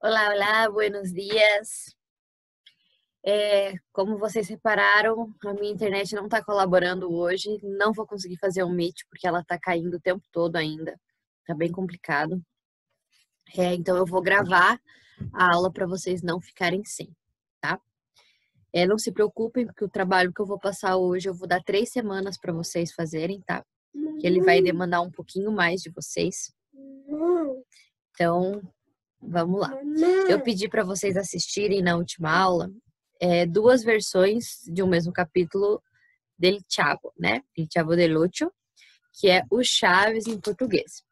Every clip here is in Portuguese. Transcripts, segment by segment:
Olá, olá, buenos dias. Como vocês repararam, a minha internet não está colaborando hoje. Não vou conseguir fazer um Meet porque ela está caindo o tempo todo ainda. Tá bem complicado. Então eu vou gravar a aula para vocês não ficarem sem, tá? Não se preocupem, porque o trabalho que eu vou passar hoje eu vou dar 3 semanas para vocês fazerem, tá? Que ele vai demandar um pouquinho mais de vocês. Então, vamos lá. Eu pedi para vocês assistirem na última aula 2 versões de um mesmo capítulo del Chavo, né? El Chavo del Ocho, que é o Chaves em português.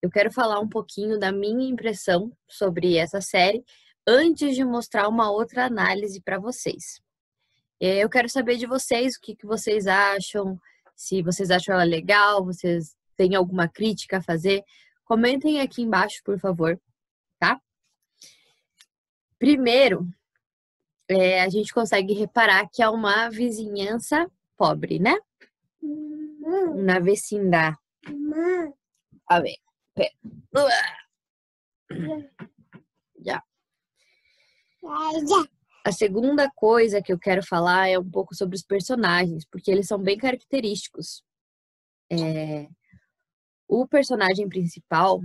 Eu quero falar um pouquinho da minha impressão sobre essa série antes de mostrar uma outra análise para vocês. Eu quero saber de vocês o que vocês acham, se vocês acham ela legal, vocês têm alguma crítica a fazer. Comentem aqui embaixo, por favor, tá? Primeiro, a gente consegue reparar que é uma vizinhança pobre, né? Una vecindad. A ver, pera. Já. A segunda coisa que eu quero falar é um pouco sobre os personagens, porque eles são bem característicos. O personagem principal,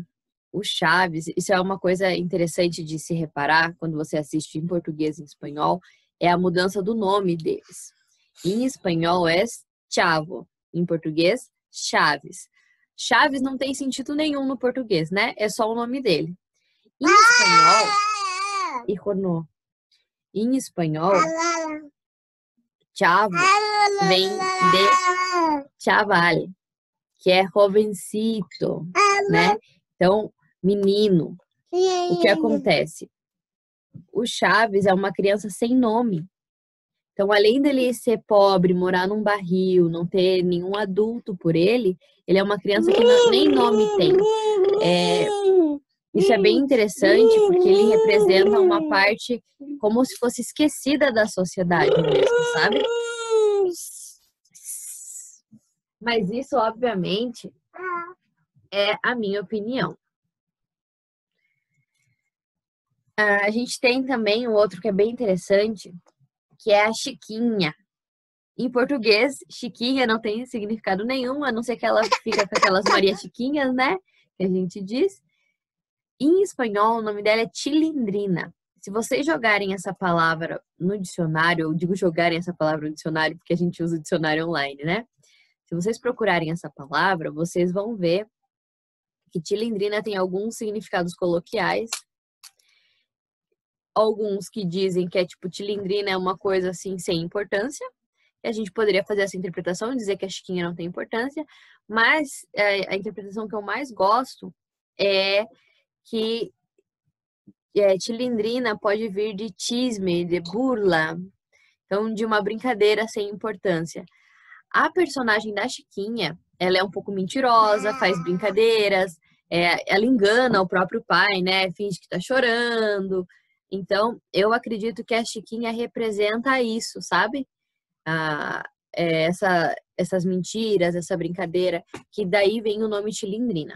o Chaves, isso é uma coisa interessante de se reparar quando você assiste em português e em espanhol, é a mudança do nome deles. Em espanhol é Chavo, em português, Chaves. Chaves não tem sentido nenhum no português, né? É só o nome dele. Em espanhol, em espanhol, Chavo vem de chaval, que é jovencito, né? Então, menino. O que acontece? O Chaves é uma criança sem nome. Então, além dele ser pobre, morar num barril, não ter nenhum adulto por ele, ele é uma criança que nem nome tem. Isso é bem interessante porque ele representa uma parte como se fosse esquecida da sociedade mesmo, sabe? Mas isso, obviamente, é a minha opinião. A gente tem também um outro que é bem interessante, que é a Chiquinha. Em português, Chiquinha não tem significado nenhum, a não ser que ela fica com aquelas Maria Chiquinhas, né? Que a gente diz. Em espanhol, o nome dela é Chilindrina. Se vocês jogarem essa palavra no dicionário, eu digo jogarem essa palavra no dicionário porque a gente usa o dicionário online, né? Se vocês procurarem essa palavra, vocês vão ver que Chilindrina tem alguns significados coloquiais. Alguns que dizem que é tipo, Chilindrina é uma coisa assim sem importância. A gente poderia fazer essa interpretação e dizer que a Chiquinha não tem importância, mas a interpretação que eu mais gosto é que Chilindrina pode vir de chisme, de burla, então de uma brincadeira sem importância. A personagem da Chiquinha, ela é um pouco mentirosa, faz brincadeiras, ela engana o próprio pai, né? Finge que tá chorando. Então, eu acredito que a Chiquinha representa isso, sabe? Essas mentiras, essa brincadeira, que daí vem o nome Chilindrina.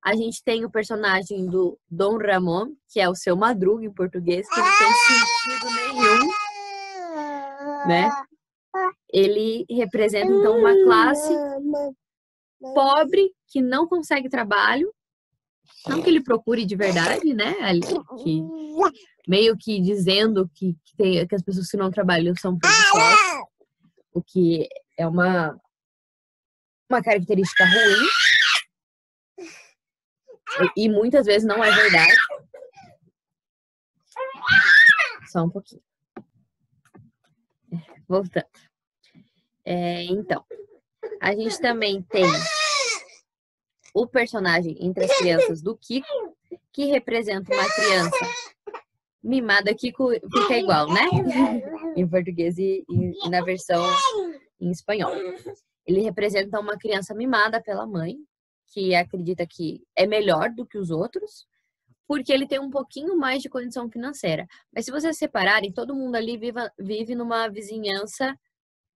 A gente tem o personagem do Dom Ramon, que é o seu Madruga em português, que não tem sentido nenhum, né? Ele representa, então, uma classe pobre que não consegue trabalho, não que ele procure de verdade, né? Que, meio que dizendo que as pessoas que não trabalham são preguiçosas, o que é uma característica ruim e muitas vezes não é verdade. Só um pouquinho. Voltando. Então, a gente também tem o personagem entre as crianças do Kiko, que representa uma criança mimada. Kiko fica igual, né? Em português e na versão em espanhol. Ele representa uma criança mimada pela mãe, que acredita que é melhor do que os outros, porque ele tem um pouquinho mais de condição financeira. Mas se vocês separarem, todo mundo ali vive numa vizinhança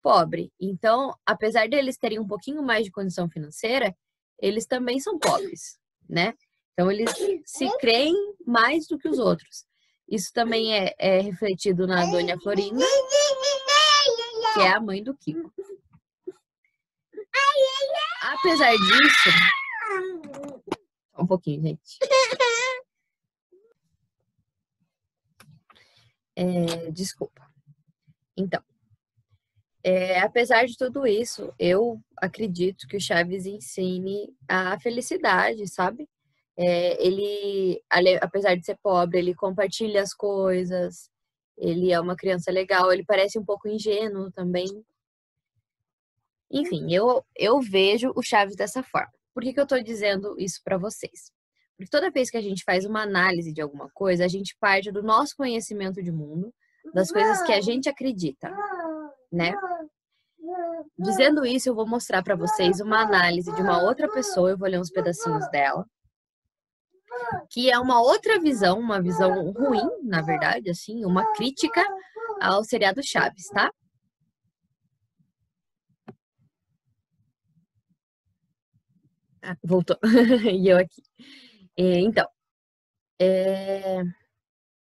pobre. Então, apesar deles terem um pouquinho mais de condição financeira, eles também são pobres, né? Então, eles se creem mais do que os outros. Isso também é refletido na Dona Florinda, que é a mãe do Kiko. Apesar disso... Um pouquinho, gente. Desculpa. Então, apesar de tudo isso, eu acredito que o Chaves ensine a felicidade, sabe? Ele, apesar de ser pobre, ele compartilha as coisas, ele é uma criança legal, ele parece um pouco ingênuo também. Enfim, eu vejo o Chaves dessa forma. Por que eu tô dizendo isso para vocês? Porque toda vez que a gente faz uma análise de alguma coisa, a gente parte do nosso conhecimento de mundo, das coisas que a gente acredita, né? Dizendo isso, eu vou mostrar para vocês uma análise de uma outra pessoa, eu vou ler uns pedacinhos dela, que é uma outra visão, uma visão ruim, na verdade, assim, uma crítica ao seriado Chaves, tá? Voltou. E eu aqui. Então,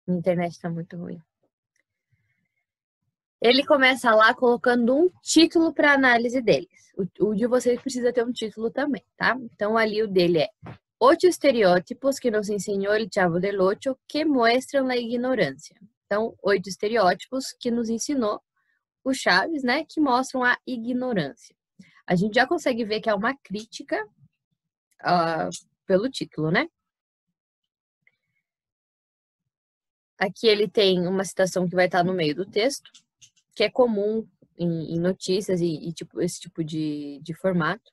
minha internet tá muito ruim. Ele começa lá colocando um título para análise deles. O de vocês precisa ter um título também, tá? Então, ali o dele é 8 estereótipos que nos ensinou el Chavo del Ocho que mostram a ignorância. Então, 8 estereótipos que nos ensinou o Chaves, né? Que mostram a ignorância. A gente já consegue ver que é uma crítica pelo título, né? Aqui ele tem uma citação que vai estar no meio do texto, que é comum em notícias e tipo, esse tipo de formato.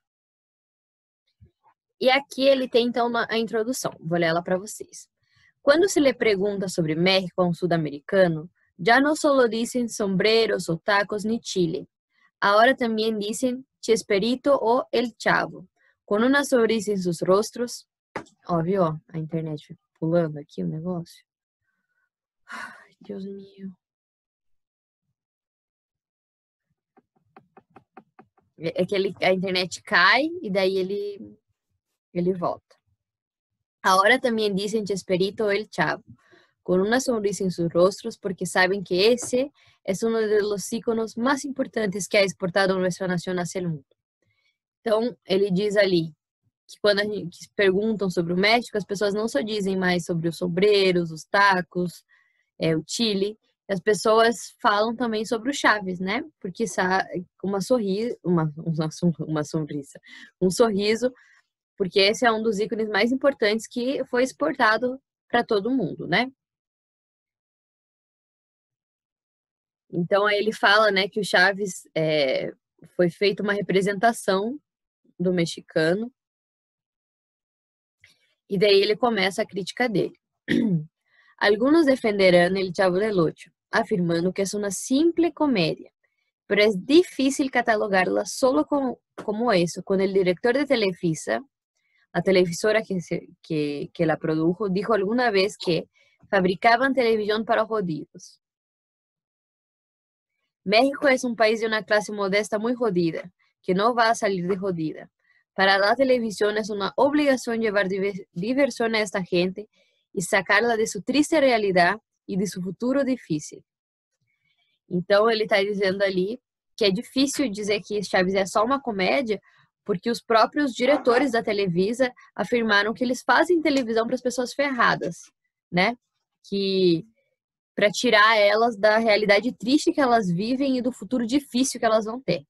E aqui ele tem, então, a introdução. Vou ler ela para vocês. Quando se lhe pergunta sobre México a um sul-americano, já não solo dizem sombreros o tacos ni Chile. Agora também dizem Chespirito ou El Chavo, com uma sonrisa em seus rostros. Óbvio, ó, a internet fica pulando aqui o negócio. Ai, Deus meu. É que a internet cai e daí ele volta. Ahora también dicen Chespirito el Chavo, con una sonrisa en sus rostros, porque saben que ese es uno de los íconos más importantes que ha exportado nuestra nación hacia el mundo. Então, ele diz ali que quando a gente perguntam sobre o México, as pessoas não só dizem mais sobre os sombreros, os tacos, o Chile, as pessoas falam também sobre o Chaves, né? Porque uma sonrisa, um sorriso, porque esse é um dos ícones mais importantes que foi exportado para todo mundo, né? Então, aí ele fala, né, que o Chaves foi feita uma representação do mexicano, e daí ele começa a crítica dele. Algunos defenderán el Chavo del Ocho, afirmando que es una simple comedia, pero es difícil catalogarla solo como eso, cuando el director de Televisa, la televisora que la produjo, dijo alguna vez que fabricaban televisión para jodidos. México es un país de una clase modesta muy jodida, que no va a salir de jodida. Para la televisión es una obligación llevar diversión a esta gente e sacarla de sua triste realidade e de seu futuro difícil. Então, ele está dizendo ali que é difícil dizer que Chaves é só uma comédia, porque os próprios diretores da Televisa afirmaram que eles fazem televisão para as pessoas ferradas, né? Que para tirar elas da realidade triste que elas vivem e do futuro difícil que elas vão ter.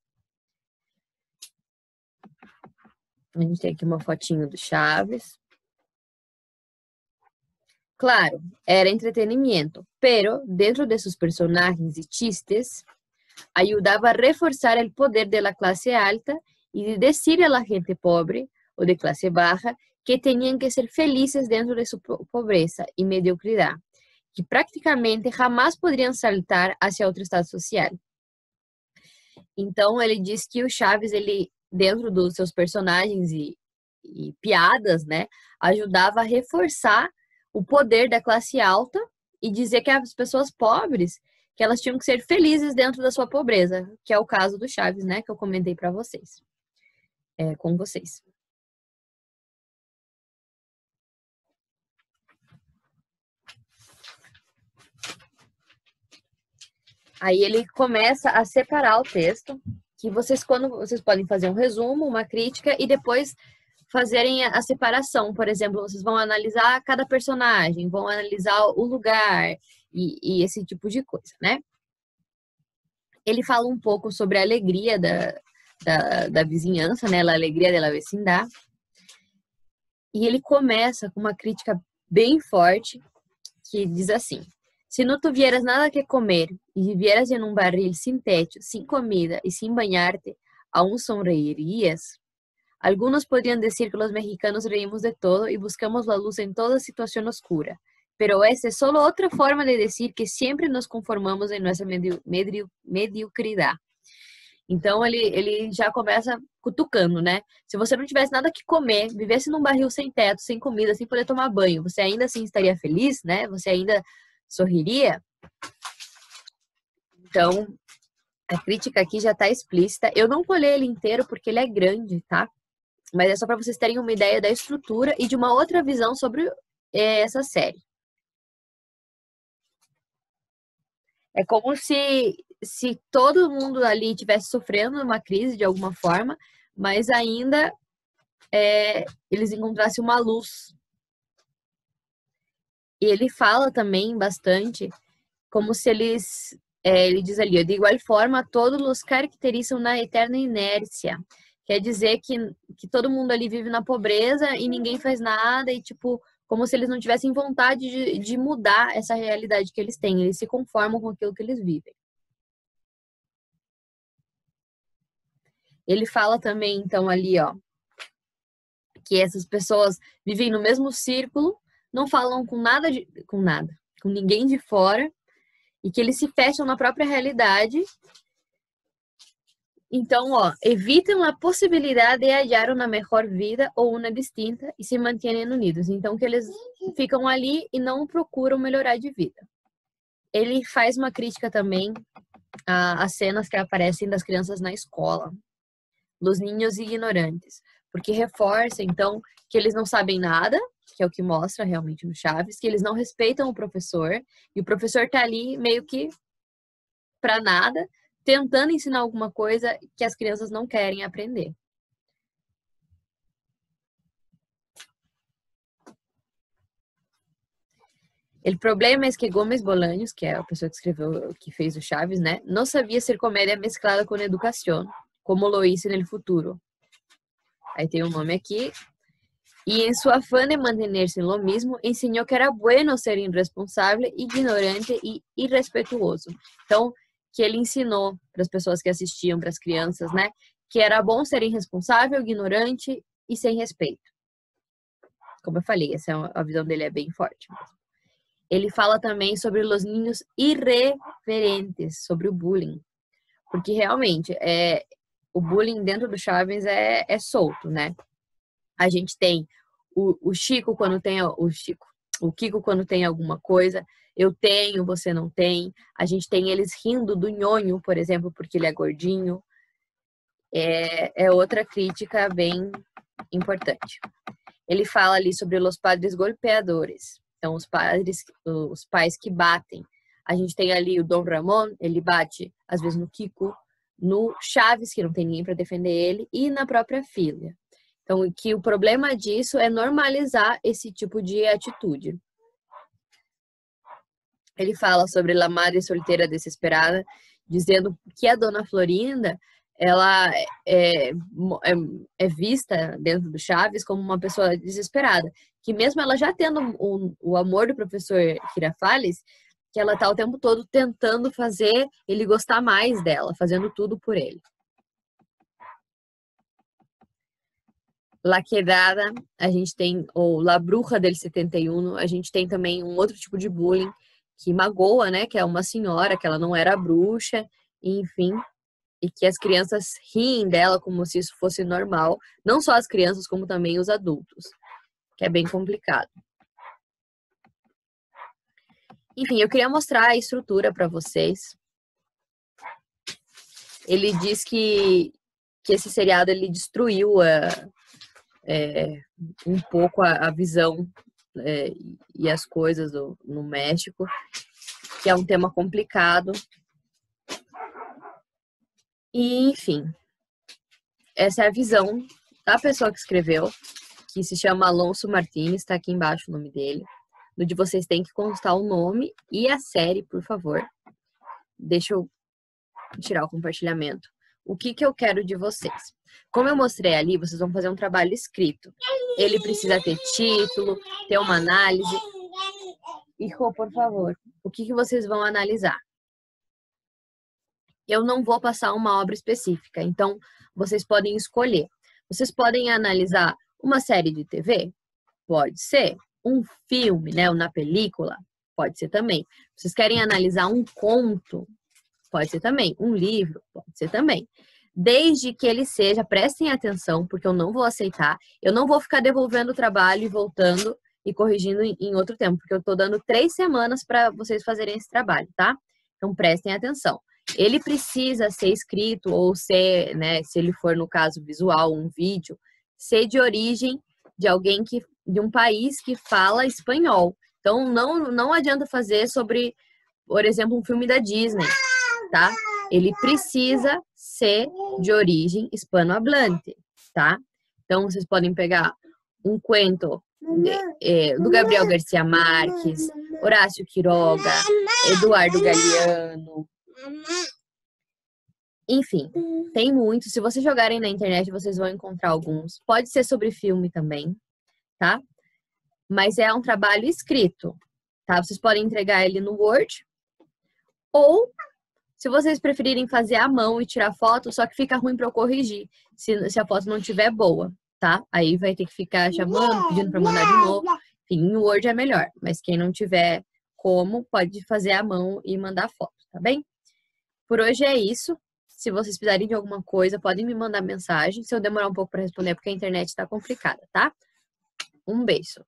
A gente tem aqui uma fotinho do Chaves. Claro, era entretenimiento, pero dentro de sus personajes y chistes, ayudaba a reforzar el poder de la clase alta y de decir a la gente pobre o de clase baja que tenían que ser felices dentro de su pobreza y mediocridad, que prácticamente jamás poderiam saltar hacia outro estado social. Então, ele diz que o Chaves, ele, dentro dos seus personagens e piadas, né, ajudava a reforçar o poder da classe alta e dizer que as pessoas pobres, que elas tinham que ser felizes dentro da sua pobreza, que é o caso do Chaves, né, que eu comentei para vocês, com vocês. Aí ele começa a separar o texto, que quando vocês podem fazer um resumo, uma crítica e depois fazerem a separação. Por exemplo, vocês vão analisar cada personagem, vão analisar o lugar e esse tipo de coisa, né? Ele fala um pouco sobre a alegria da vizinhança, né? A alegria da vecindade. E ele começa com uma crítica bem forte, que diz assim: se não tuvieras nada que comer e vivieras em um barril sem techo, sem comida e sem banhar-te, aún sonreirías? Algunos podrían decir que los mexicanos reímos de todo y buscamos la luz en toda situación oscura, pero esta es solo otra forma de decir que siempre nos conformamos en nuestra mediocridade. Então ele já começa cutucando, né? Se você não tivesse nada que comer, vivesse num barril sem teto, sem comida, sem poder tomar banho, você ainda assim estaria feliz, né? Você ainda sorriria? Então, a crítica aqui já está explícita. Eu não vou ler ele inteiro porque ele é grande, tá? Mas é só para vocês terem uma ideia da estrutura e de uma outra visão sobre essa série. É como se todo mundo ali estivesse sofrendo uma crise de alguma forma, mas ainda eles encontrassem uma luz. E ele fala também bastante como se ele diz ali, de igual forma, todos os caracterizam na eterna inércia. Quer dizer que todo mundo ali vive na pobreza e ninguém faz nada e, tipo, como se eles não tivessem vontade de mudar essa realidade que eles têm. Eles se conformam com aquilo que eles vivem. Ele fala também, então, ali, ó, que essas pessoas vivem no mesmo círculo, não falam com ninguém de fora, e que eles se fecham na própria realidade. Então, ó, evitam a possibilidade de hallar uma melhor vida ou uma distinta e se mantêm unidos. Então, que eles ficam ali e não procuram melhorar de vida. Ele faz uma crítica também às cenas que aparecem das crianças na escola, dos ninhos ignorantes, porque reforça, então, que eles não sabem nada, que é o que mostra realmente no Chaves, que eles não respeitam o professor, e o professor tá ali meio que para nada, tentando ensinar alguma coisa que as crianças não querem aprender. O problema é que Gomes Bolaños, que é a pessoa que fez o Chaves, né, não sabia ser comédia mesclada com educação, como lo hizo no futuro. Aí tem um nome aqui. E em sua afã de manter-se em lo mismo, ensinou que era bueno ser irresponsável, ignorante e irrespetuoso. Então, que ele ensinou para as pessoas que assistiam, para as crianças, né, que era bom ser irresponsável, ignorante e sem respeito. Como eu falei, a visão dele é bem forte mesmo. Ele fala também sobre os ninhos irreverentes, sobre o bullying. Porque realmente, o bullying dentro do Chaves é solto, né? A gente tem o Chico quando tem o Kiko quando tem alguma coisa, eu tenho, você não tem. A gente tem eles rindo do Nhonho, por exemplo, porque ele é gordinho. É outra crítica bem importante. Ele fala ali sobre os padres golpeadores. Então, os pais que batem. A gente tem ali o Dom Ramon, ele bate às vezes no Kiko, no Chaves, que não tem ninguém para defender ele, e na própria filha. Então, que o problema disso é normalizar esse tipo de atitude. Ele fala sobre a madre solteira desesperada, dizendo que a dona Florinda, ela é vista dentro do Chaves como uma pessoa desesperada, que mesmo ela já tendo o amor do professor Girafales, que ela tá o tempo todo tentando fazer ele gostar mais dela, fazendo tudo por ele. La Quebrada, a gente tem o La Bruja del 71, a gente tem também um outro tipo de bullying que magoa, né, que é uma senhora, que ela não era bruxa, enfim, e que as crianças riem dela como se isso fosse normal, não só as crianças, como também os adultos, que é bem complicado. Enfim, eu queria mostrar a estrutura para vocês. Ele diz que esse seriado ele destruiu um pouco a visão e as coisas no México, que é um tema complicado. E, enfim, essa é a visão da pessoa que escreveu, que se chama Alonso Martins, está aqui embaixo o nome dele. No de vocês tem que constar o nome e a série, por favor. Deixa eu tirar o compartilhamento. O que eu quero de vocês? Como eu mostrei ali, vocês vão fazer um trabalho escrito. Ele precisa ter título, ter uma análise. E, Rô, por favor, o que vocês vão analisar? Eu não vou passar uma obra específica, então vocês podem escolher. Vocês podem analisar uma série de TV? Pode ser. Um filme, né? Uma película? Pode ser também. Vocês querem analisar um conto? Pode ser também. Um livro? Pode ser também. Desde que ele seja, prestem atenção, porque eu não vou aceitar. Eu não vou ficar devolvendo o trabalho e voltando e corrigindo em outro tempo, porque eu estou dando 3 semanas para vocês fazerem esse trabalho, tá? Então prestem atenção. Ele precisa ser escrito ou ser, né, se ele for no caso visual, um vídeo, ser de origem de alguém de um país que fala espanhol. Então não adianta fazer sobre, por exemplo, um filme da Disney, tá? Ele precisa ser de origem hispanohablante, tá? Então vocês podem pegar um cuento do Gabriel Garcia Marques, Horácio Quiroga, Eduardo Galeano. Enfim, tem muito. Se vocês jogarem na internet, vocês vão encontrar alguns. Pode ser sobre filme também, tá? Mas é um trabalho escrito, tá? Vocês podem entregar ele no Word. Ou, se vocês preferirem fazer à mão e tirar foto, só que fica ruim para eu corrigir, se a foto não estiver boa, tá? Aí vai ter que ficar chamando, pedindo para mandar de novo. Enfim, no Word é melhor. Mas quem não tiver como, pode fazer à mão e mandar foto, tá bem? Por hoje é isso. Se vocês precisarem de alguma coisa, podem me mandar mensagem. Se eu demorar um pouco para responder, é porque a internet está complicada, tá? Um beijo.